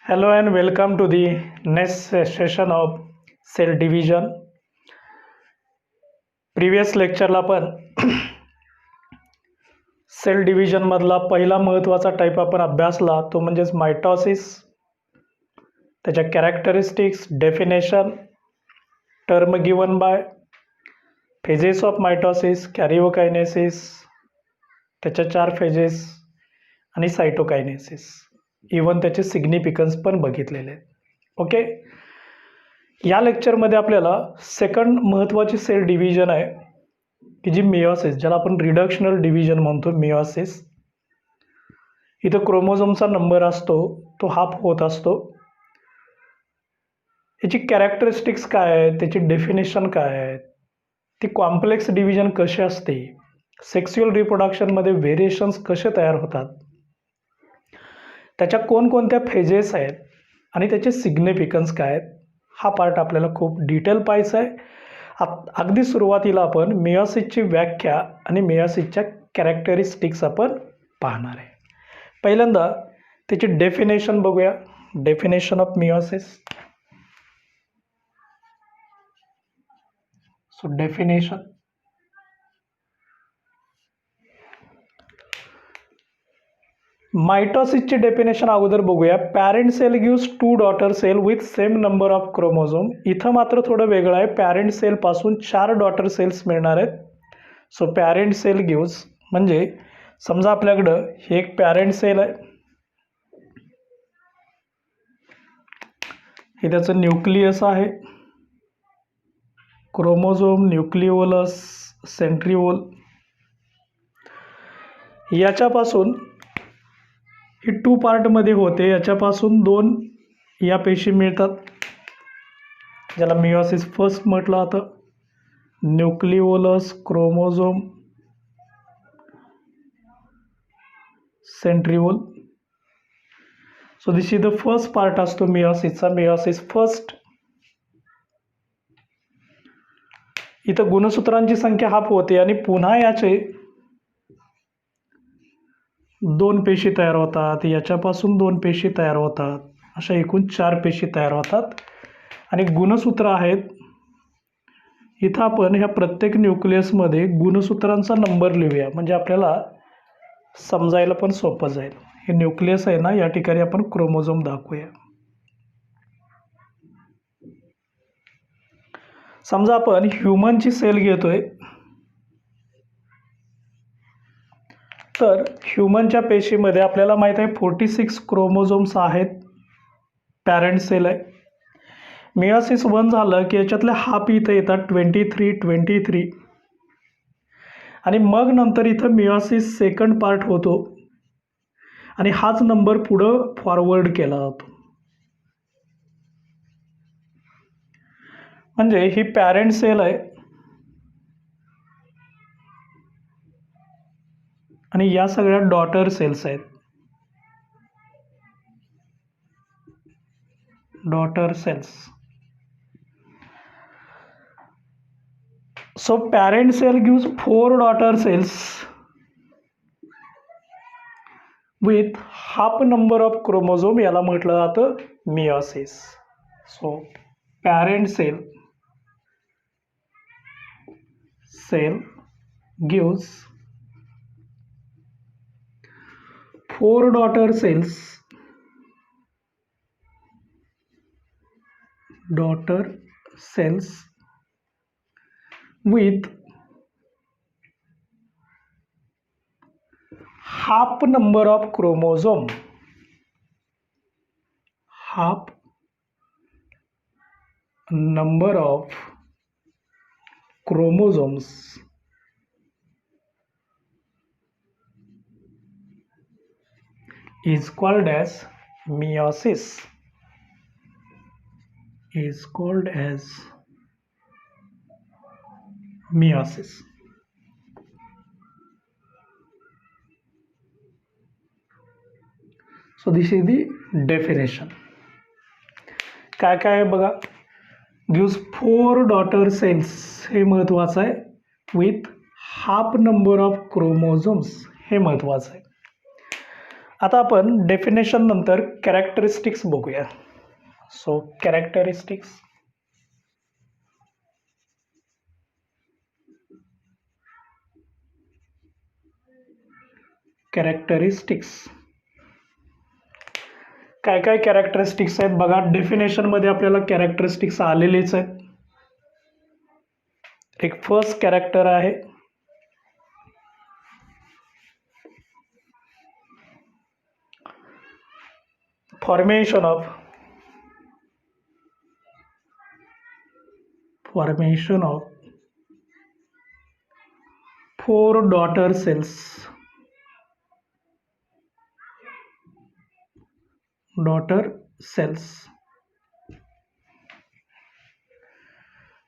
Hello and welcome to the next session of cell division. Previous लेक्चरला आपण cell division मधला पहिला महत्त्वाचा टाईप आपण अभ्यासला तो म्हणजेच मायटॉसिस, त्याच्या characteristics, definition, term given by, phases of mitosis, कॅरिओकायनेसिस, त्याच्या 4 फेजेस आणि सायटोकायनेसिस, इवन त्याचे सिग्निफिकन्स पण बघितलेले आहेत. ओके, या लेक्चरमध्ये आपल्याला सेकंड महत्त्वाची सेल डिव्हिजन आहे की जी मिओसिस, ज्याला आपण रिडक्शनल डिव्हिजन म्हणतो. मिओसिस इथं क्रोमोझोमचा नंबर असतो तो हाफ होत असतो. याची कॅरेक्टरिस्टिक्स काय आहे, त्याची डेफिनेशन काय आहे, ती कॉम्प्लेक्स डिव्हिजन कशी असते, सेक्स्युअल रिप्रोडक्शनमध्ये व्हेरिएशन्स कसे तयार होतात, त्याच्या कोणकोणत्या फेजेस आहेत आणि त्याचे सिग्निफिकन्स काय आहेत, हा पार्ट आपल्याला खूप डिटेल पाहायचा आहे. अगदी सुरुवातीला आपण मिओसिसची व्याख्या आणि मिओसिसच्या कॅरेक्टरिस्टिक्स आपण पाहणार आहे. पहिल्यांदा त्याची डेफिनेशन बघूया. Definition of meiosis. So definition, मायटॉसिसची डेफिनेशन अगोदर बघूया. Parent cell gives 2 daughter cell with same number of chromosome. इथं मात्र थोडं वेगळं आहे. पॅरेंट सेलपासून 4 डॉटर सेल्स मिळणार आहेत. सो पॅरेंट सेल गिव्स म्हणजे समजा आपल्याकडं हे एक पॅरेंट सेल आहे, हे त्याचं न्यूक्लियस आहे, क्रोमोझोम, न्यूक्लिओलस, सेंट्रिओल. याच्यापासून ही 2 पार्टमध्ये होते. याच्यापासून 2 या पेशी मिळतात, ज्याला मिओसिस फर्स्ट म्हटलं जातं. Nucleolus, chromosome, centriole. So this is the first part असतो मिओसिसचा, मिओसिस फर्स्ट. इथं गुणसूत्रांची संख्या हाफ होते आणि पुन्हा याचे 2 पेशी तयार होतात, याच्यापासून 2 पेशी तयार होतात, अशा एकूण 4 पेशी तयार होतात. आणि गुणसूत्र आहेत. इथं आपण ह्या प्रत्येक न्यूक्लियसमध्ये गुणसूत्रांचा नंबर लिहूया, म्हणजे आपल्याला समजायला पण सोपं जाईल. हे न्यूक्लियस आहे ना, या ठिकाणी आपण क्रोमोझोम दाखवूया. समजा आपण ह्युमनची सेल घेतोय, तर ह्युमनच्या पेशीमध्ये आपल्याला माहीत आहे 46 क्रोमोझोम्स आहेत. पॅरेंट सेल आहे. मिओसिस 1 झालं की याच्यातले हाफ इथं येतात, 23 आणि मग नंतर इथं मिओसिस सेकंड पार्ट होतो आणि हाच नंबर पुढं फॉरवर्ड केला जातो. म्हणजे ही पॅरेंट सेल आहे आणि या सगळ्या डॉटर सेल्स आहेत. Daughter cells. So parent cell gives 4 daughter cells with half number of chromosome. याला म्हटलं जातं meiosis. So parent cell gives 4 daughter cells with half number of chromosome. Half number of chromosomes is called as meiosis. So this is the definition. काय काय आहे बघा. Gives 4 daughter cells, हे महत्त्वाचं आहे. With half number of chromosomes, हे महत्त्वाचं आहे. आता आपण डेफिनेशन नंतर कॅरेक्टरिस्टिक्स बघूया. So characteristics. काय काय कॅरेक्टरिस्टिक्स आहेत बघा. डेफिनेशनमध्ये आपल्याला कॅरेक्टरिस्टिक्स आलेलेच आहेत. एक फर्स्ट कॅरेक्टर आहे formation of four daughter cells.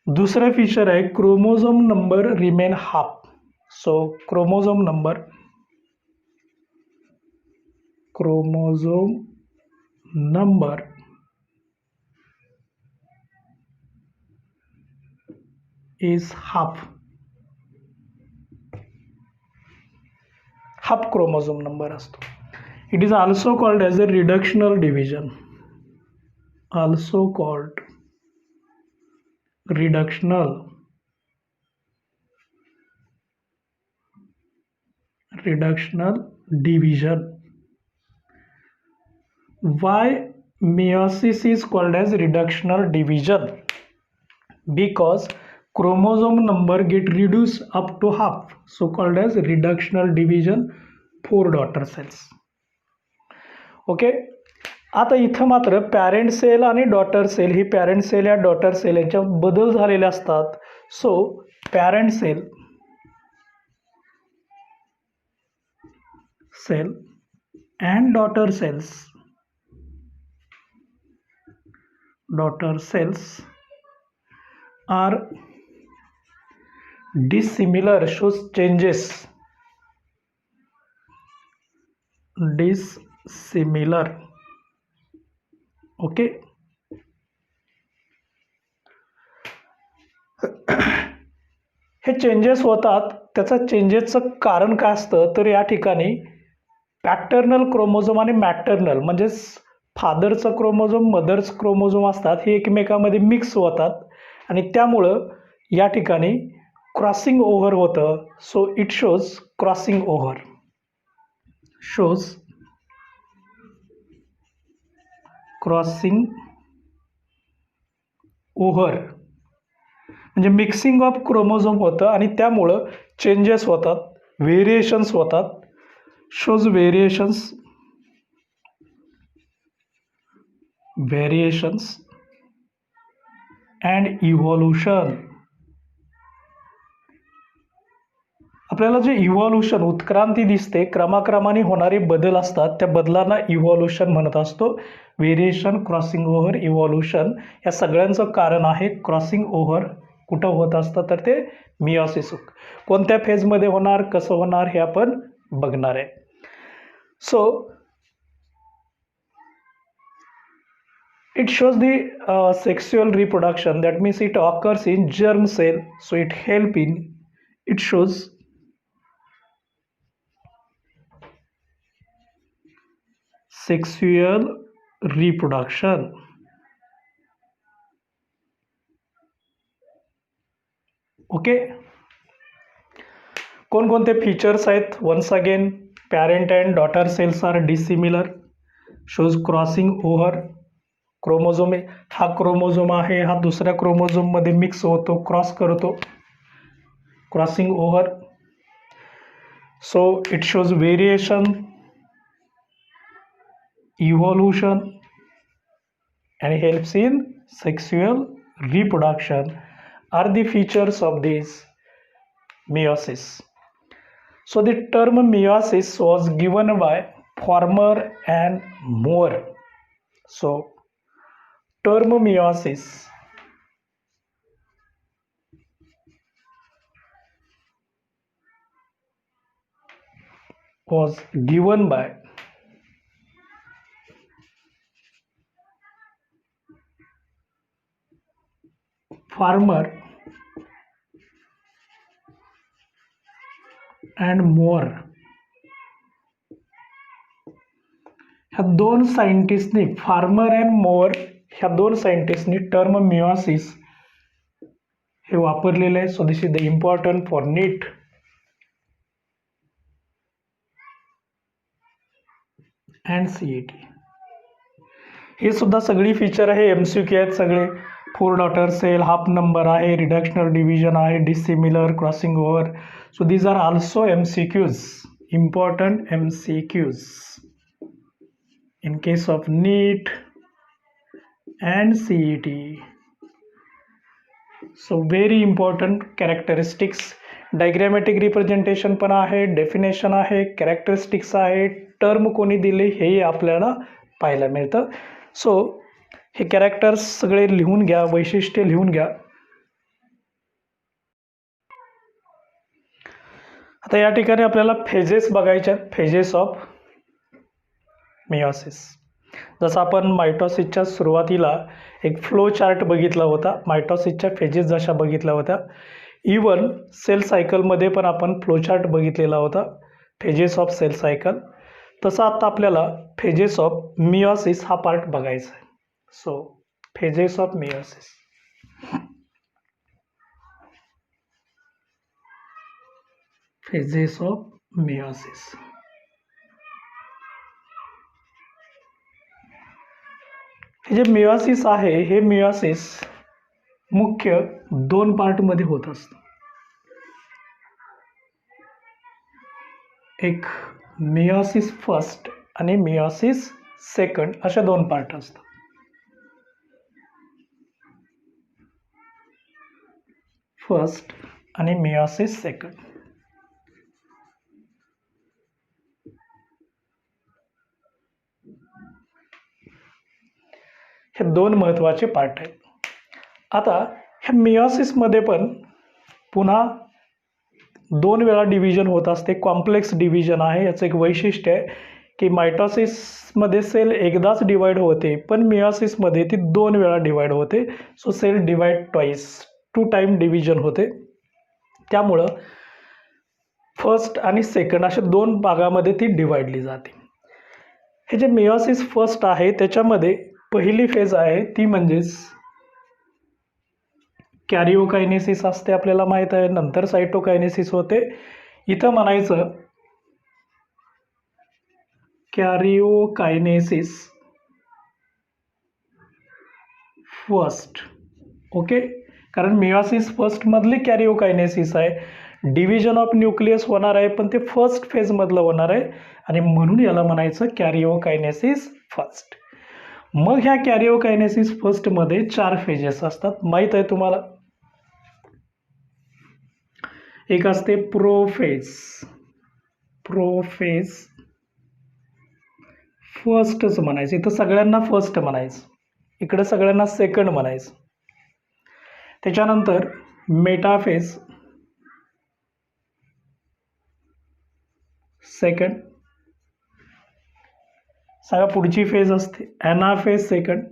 दुसरा फीचर आहे chromosome number remain half. So chromosome number is half chromosome number असतो. It is also called as a reductional division. Reductional division. Why meiosis is called as reductional division? Because chromosome number get reduced up to half, so called as reductional division, 4 daughter cells. Okay. आता इथं मात्र parent cell आणि daughter cell, ही parent cell या daughter cell यांच्या बदल झालेले असतात. So parent cell and daughter cells are dissimilar, shows changes. Okay. हे चेंजेस होतात. त्याचा चेंजेसचं कारण काय असतं तर या ठिकाणी पॅटर्नल क्रोमोझोम आणि मॅटर्नल म्हणजेच फादरचं क्रोमोझोम मदर्स क्रोमोझोम असतात, हे एकमेकांमध्ये मिक्स होतात आणि त्यामुळं या ठिकाणी क्रॉसिंग ओव्हर होतं. So it shows crossing over म्हणजे मिक्सिंग ऑफ क्रोमोझोम होतं आणि त्यामुळं चेंजेस होतात, व्हेरिएशन्स होतात. Shows variations and evolution. आपल्याला जे इव्हॉल्युशन उत्क्रांती दिसते, क्रमाक्रमाने होणारे बदल असतात, त्या बदलांना इव्हॉल्युशन म्हणत असतो. व्हेरिएशन, क्रॉसिंग ओव्हर, इव्हॉल्युशन या सगळ्यांचं कारण आहे क्रॉसिंग ओव्हर. कुठं होत असतं तर ते मियोसिस. कोणत्या फेजमध्ये होणार, कसं होणार हे आपण बघणार आहे. So it shows the sexual reproduction, that means it occurs in germ cell, so it shows sexual reproduction. Okay. कोणकोणते फीचर्स आहेत? Once again, parent and daughter cells are dissimilar, shows crossing over. Chromosome हा chromosome आहे, हा दुसऱ्या क्रोमोझोममध्ये mix होतो, cross करतो, crossing over. So it shows variation, evolution and helps in sexual reproduction are the features of this meiosis. So the term meiosis was given by Farmer and Moore. So term meiosis was given by Farmer and Moore. ह्या दोन सायंटिस्टनी, farmer and mower ह्या दोन सायंटिस्टनी term meiosis हे वापरलेलं आहे. So this is the important for NEET. And CET हे सुद्धा सगळी फीचर आहे, MCQ आहेत सगळे. 4 डॉटर सेल, हाफ नंबर आहे, रिडक्शनल डिव्हिजन आहे, dissimilar, crossing over. So these are also MCQs, important MCQs in case of NEET and CET. So very important characteristics. Diagrammatic representation पण आहे, डेफिनेशन आहे, characteristics आहे, term कोणी दिले हेही आपल्याला पाहायला मिळतं. सो हे कॅरेक्टर्स सगळे लिहून घ्या, वैशिष्ट्ये लिहून घ्या. आता या ठिकाणी आपल्याला फेजेस बघायचे आहेत, फेजेस ऑफ मिओसिस. जसं आपण मायटॉसिसच्या सुरुवातीला एक फ्लो चार्ट बघितला होता, मायटॉसिसच्या फेजेस जशा बघितल्या होत्या, इवन सेल सायकलमध्ये पण आपण फ्लो चार्ट बघितलेला होता, फेजेस ऑफ सेल सायकल. तसं आता आपल्याला फेजेस ऑफ मिओसिस हा पार्ट बघायचा आहे. So phases of meiosis. Phases of meiosis. हे जे मिओसिस आहे, हे मिओसिस मुख्य 2 पार्टमध्ये होत असतं. एक मिओसिस फर्स्ट आणि मिओसिस सेकंड अशा 2 पार्ट असतात. फर्स्ट आणि मिओसिस सेकंड. हे 2 महत्त्वाचे पार्ट आहेत. आता ह्या मिओसिसमध्ये पण पुन्हा 2 वेळा डिव्हिजन होत असते, कॉम्प्लेक्स डिव्हिजन आहे. याचं एक वैशिष्ट्य आहे की मायटॉसिसमध्ये सेल एकदाच डिवाइड होते, पण मिओसिसमध्ये ती 2 वेळा डिवाइड होते. So cell divide twice, 2 time division होते. त्यामुळं फर्स्ट आणि सेकंड अशा 2 भागामध्ये ती डिवाइडली जाते. हे जे मिओसिस फर्स्ट आहे त्याच्यामध्ये पहिली फेज आहे ती म्हणजेच कॅरिओकायनेसिस असते, आपल्याला माहीत आहे. नंतर सायटोकायनेसिस होते. इथं म्हणायचं कॅरिओकायनेसिस फर्स्ट. ओके, कारण मिओसिस फर्स्ट मधली कॅरिओकायनेसिस आहे. डिव्हिजन ऑफ न्यूक्लियस होणार आहे, पण ते फर्स्ट फेज मधलं होणार आहे आणि म्हणून याला म्हणायचं कॅरिओकायनेसिस फर्स्ट. मग ह्या कॅरिओकायनेसिस फर्स्ट मध्ये 4 फेजेस असतात, माहित आहे तुम्हाला. एक असते प्रोफेज. प्रोफेज फर्स्टच म्हणायचं, इथं सगळ्यांना फर्स्ट म्हणायचं, इकडे सगळ्यांना सेकंड म्हणायचं. त्याच्यानंतर मेटाफेज सेकंड. सांगा पुढची फेज असते ॲनाफेज सेकंड.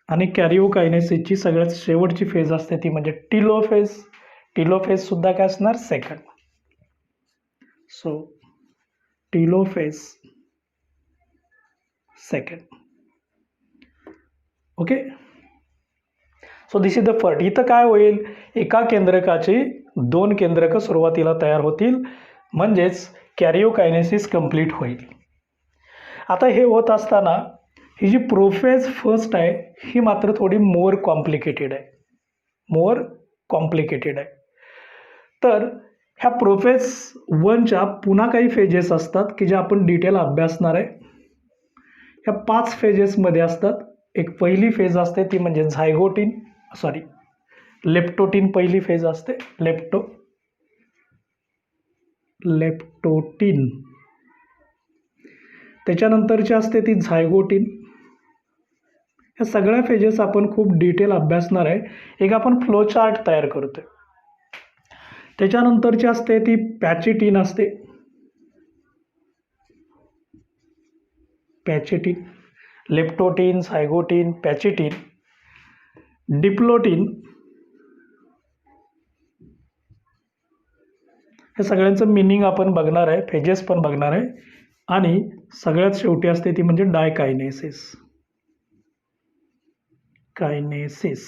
आणि कॅरिओकायनेसिसची सगळ्यात शेवटची फेज असते ती म्हणजे टिलोफेज. टिलोफेज सुद्धा काय असणार, second. So telophase second. Okay, so this is the first. इथं काय होईल, एका केंद्रकाची 2 केंद्रक सुरुवातीला तयार होतील, म्हणजेच कॅरिओकायनेसिस कंप्लीट होईल. आता हे होत असताना ही जी प्रोफेज फर्स्ट आहे ही मात्र थोडी मोर कॉम्प्लिकेटेड आहे, मोर कॉम्प्लिकेटेड आहे. तर ह्या प्रोफेज 1च्या पुन्हा काही फेजेस असतात की जे आपण डिटेल अभ्यासणार आहे. ह्या 5 फेजेसमध्ये असतात. एक पहिली फेज असते ती म्हणजे लेप्टोटीन पहिली फेज असते, लेप्टोटीन. त्याच्यानंतरची असते ती झायगोटीन. ह्या सगळ्या फेजेस आपण खूप डिटेल अभ्यासणार आहे. एक आपण फ्लो चार्ट तयार करतोय. त्याच्यानंतरची असते ती पॅचिटीन असते, पॅचिटीन. लेप्टोटीन, झायगोटीन, पॅचिटीन, डिप्लोटीन, हे सगळ्यांचं मिनिंग आपण बघणार आहे, फेजेस पण बघणार आहे आणि सगळ्यात शेवटी असते ती म्हणजे डायकायनेसिस. कायनेसिस.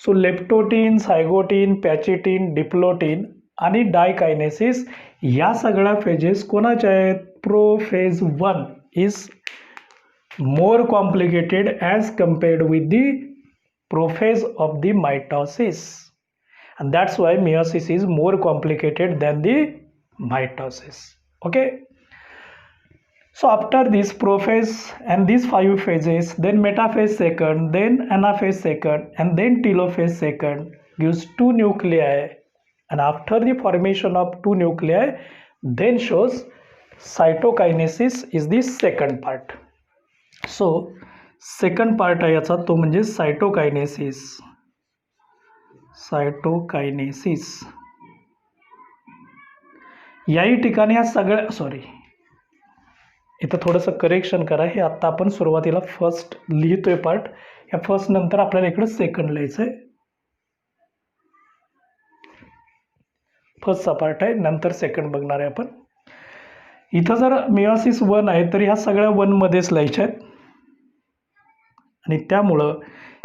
So leptotene, zygotene, pachytene, diplotene आणि डायकायनेसिस या सगळ्या फेजेस कोणाच्या आहेत? Prophase 1 is more complicated as compared with the prophase of the mitosis, and that's why meiosis is more complicated than the mitosis. Okay, so after this prophase and these 5 phases, then metaphase second, then anaphase second, and then telophase second gives 2 nuclei, and after the formation of 2 nuclei then shows cytokinesis is the second part. So second part आहे याचा तो म्हणजे cytokinesis. Cytokinesis याही ठिकाणी या सगळ्या इथं थोडंसं करेक्शन करा. हे आत्ता आपण सुरुवातीला फर्स्ट लिहितोय पार्ट, या फर्स्ट नंतर आपल्याला इकडे सेकंड लिहायचं आहे. फर्स्टचा पार्ट आहे, नंतर सेकंड बघणार आहे आपण. इथं जर मेयोसिस 1 आहे तर ह्या सगळ्या 1 मध्येच लिहायच्या आहेत आणि त्यामुळं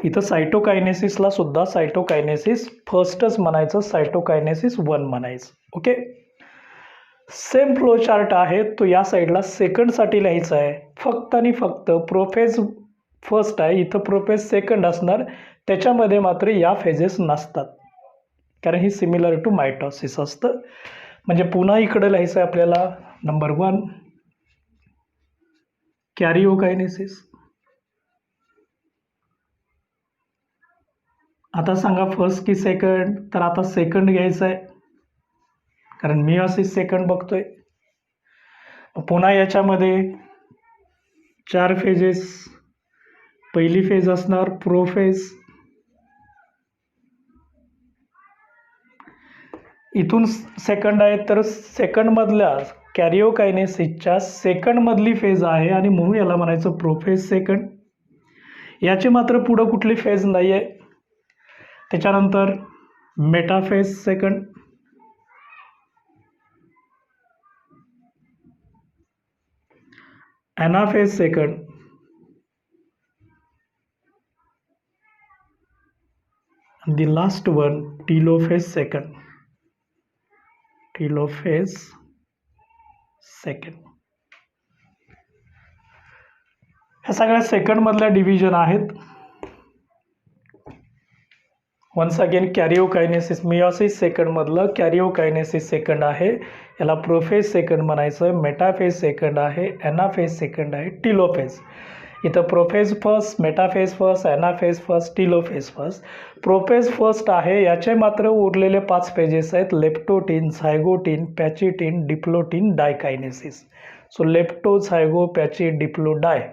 इथं सायटोकायनेसिसला सुद्धा सायटोकायनेसिस फर्स्टच म्हणायचं, सायटोकायनेसिस 1 म्हणायचं. ओके, सेम फ्लो चार्ट आहे तो या साईडला सेकंडसाठी लिहायचा आहे. फक्त आणि फक्त प्रोफेज फर्स्ट आहे, इथं प्रोफेज सेकंड असणार, त्याच्यामध्ये मात्र या फेजेस नसतात कारण ही सिमिलर टू मायटॉसिस असतं. म्हणजे पुन्हा इकडे लिहायचं आहे आपल्याला. नंबर 1 कॅरिओकायनेसिस. आता सांगा फर्स्ट की सेकंड? तर आता सेकंड घ्यायचं आहे कारण मेयोसिस सेकंड बघतोय. पुन्हा याच्यामध्ये 4 फेजेस. पहिली फेज असणार प्रोफेज, इथून सेकंड आहे तर सेकंडमधल्या कॅरिओकायनेसिसच्या सेकंडमधली फेज आहे आणि म्हणून याला म्हणायचं प्रोफेज सेकंड. याची मात्र पुढं कुठली फेज नाही आहे. त्याच्यानंतर metaphase second, anaphase second, and the last one telophase second. telophase second. ह्या सगळ्या सेकंड मधल्या डिव्हिजन आहेत. Once again karyokinesis meiosis second मधलं कॅरिओकायनेसिस सेकंड आहे, याला प्रोफेज सेकंड म्हणायचं. मेटाफेज सेकंड आहे, ॲनाफेज सेकंड आहे, टिलोफेज. इथं prophase first, metaphase first, anaphase first, telophase first. Prophase first आहे, याचे मात्र उरलेले 5 फेजेस आहेत. Leptotene, zygotene, pachytene, diplotene, diakinesis. So lepto, zygo, pachy, diplo, dia.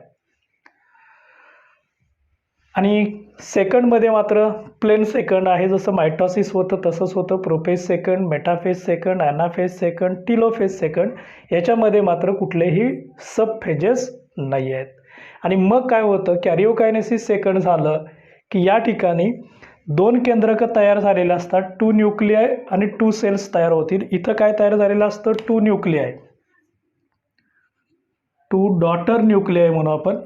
आणि सेकंडमध्ये मात्र प्लेन सेकंड आहे, जसं मायटॉसिस होतं तसंच होतं. Prophase second, metaphase second, anaphase second, telophase second. याच्यामध्ये मात्र कुठलेही सब फेजेस नाही आहेत. आणि मग काय होतं, कॅरिओकायनेसिस सेकंड झालं की या ठिकाणी 2 केंद्रकं तयार झालेले असतात. 2 न्यूक्लियाय आणि 2 सेल्स तयार होतील. इथं काय तयार झालेलं असतं? 2 न्यूक्लियाय, 2 डॉटर न्यूक्लियाय म्हणू आपण.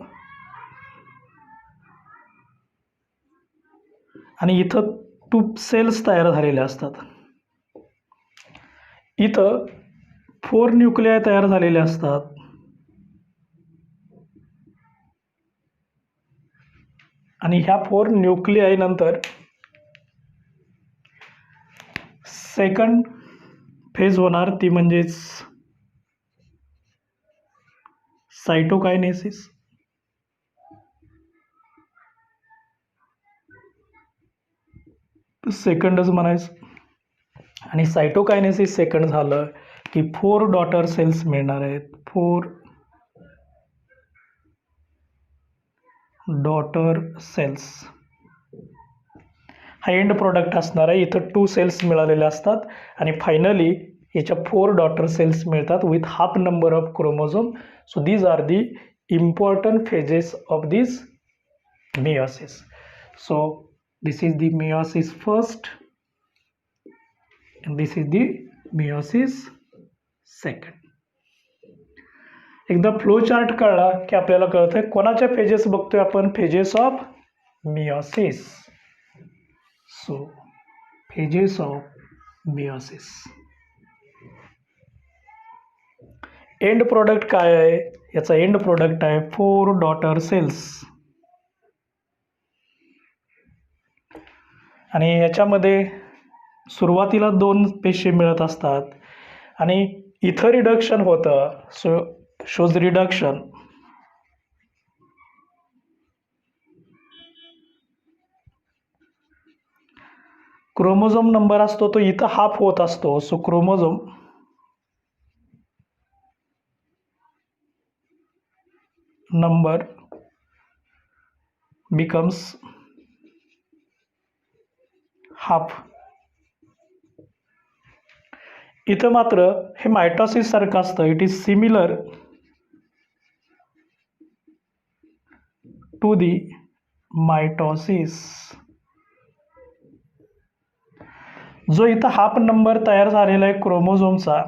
आणि इथं 2 सेल्स तयार झालेले असतात. इथं 4 न्यूक्लियाय तयार झालेले असतात. आणि ह्या 4 न्यूक्लियाय नंतर सेकंड फेज होणार, ती म्हणजेच सायटोकायनेसिस. सेकंडच म्हणायचं. आणि सायटोकायनेसिस सेकंड झालं की 4 डॉटर सेल्स मिळणार आहेत. 4 डॉटर सेल्स हा एंड प्रोडक्ट असणार आहे. इथं 2 सेल्स मिळालेले असतात आणि फायनली याच्या 4 डॉटर सेल्स मिळतात with half number of chromosome. So these are the important phases of this meiosis. So this is the meiosis first, and this is the meiosis second. एकदा flow chart कळला की आपल्याला कळतंय कोणाच्या phases बघतोय आपण, phases of meiosis. So phases of meiosis. End product काय आहे, याचा एंड प्रोडक्ट आहे 4 डॉटर सेल्स. आणि याच्यामध्ये सुरुवातीला 2 पेशी मिळत असतात आणि इथं रिडक्शन होतं. So shows reduction. Chromosome number असतो तो इथं हाफ होत असतो. So chromosome number becomes half. इथं मात्र हे मायटॉसिस सारखं असतं. It is similar to the mitosis. जो इथं हाफ नंबर तयार झालेला आहे क्रोमोझोमचा,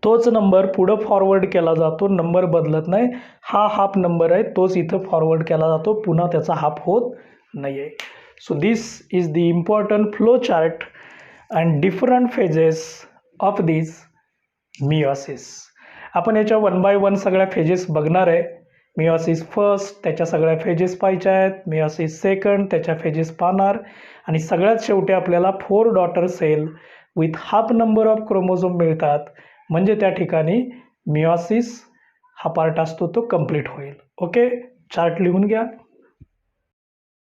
तोच नंबर पुढं फॉरवर्ड केला जातो. नंबर बदलत नाही. हा हाफ नंबर आहे तोच इथं फॉरवर्ड केला जातो, पुन्हा त्याचा हाफ होत नाही आहे. So this is the important flow chart and different phases of this meiosis. आपण याच्या 1 बाय 1 सगळ्या फेजेस बघणार आहे. मियोसिस फर्स्ट त्याच्या सगळ्या फेजेस पाहायच्या आहेत, मियोसिस सेकंड त्याच्या फेजेस पाहणार, आणि सगळ्यात शेवटी आपल्याला 4 daughter cell with half number of chromosome मिळतात. म्हणजे त्या ठिकाणी मियोसिस हा पार्ट असतो तो कंप्लीट होईल. ओके, चार्ट लिहून घ्या.